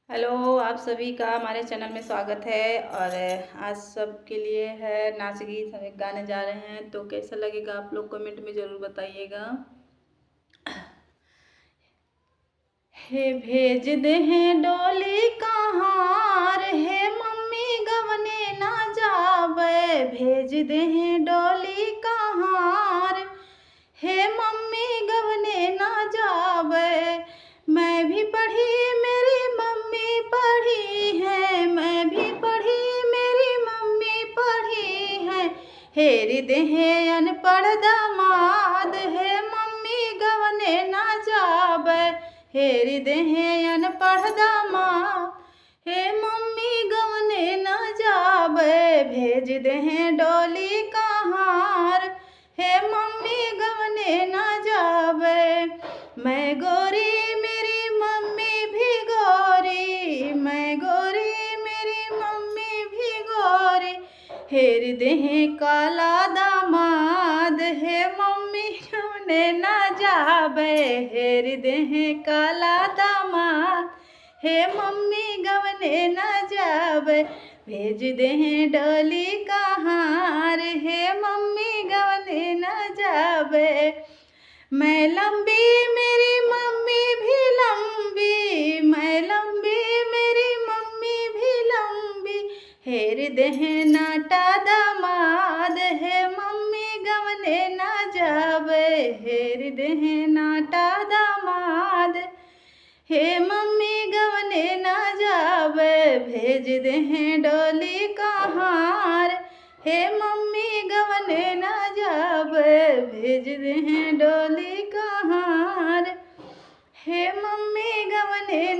Hello, आप सभी का हमारे चैनल में स्वागत है। और आज सबके लिए है नाच गीत हम एक गाने जा रहे हैं, तो कैसा लगेगा आप लोग कमेंट में ज़रूर बताइएगा। हे भेज दे हैं डोली कहाँ हे मम्मी गवने ना जावे, भेज दे हैं डोली कहाँ हे मम्मी गवने ना जावे। मैं भी पढ़ी मेरी मम्मी पढ़ी है, मैं भी पढ़ी मेरी मम्मी पढ़ी है। हेरी देहे अनपढ़ दामाद है मम्मी गवने ना जावे, हेरी देहे अनपढ़ दामाद हे मम्मी गवने ना जावे। भेज देहे डोली कहाँ हे मम्मी गवने ना जावे। मैं गोरी मेरी मम्मी भी गोरी, मैं गोरी मेरी मम्मी भी गोरी। हेर देहे काला दामाद हे मम्मी गवने ना जावे, हेर देहे काला दामाद हे मम्मी गवने ना जावे। भेज दें डोली कहाँ हे मम्मी गवने ना जावे। मैं लंबी मेरी मम्मी भी लंबी, मैं लंबी मेरी मम्मी भी लंबी। हेर दें नाटा दामाद हे मम्मी गवने ना जावे, हेर दें नाटा दामाद हे मम्मी गवने ना जावे। भेज दें डोली कहाँ हे मम्मी गवने ना जावे, भेज दें डोली कहाँ हे मम्मी गवने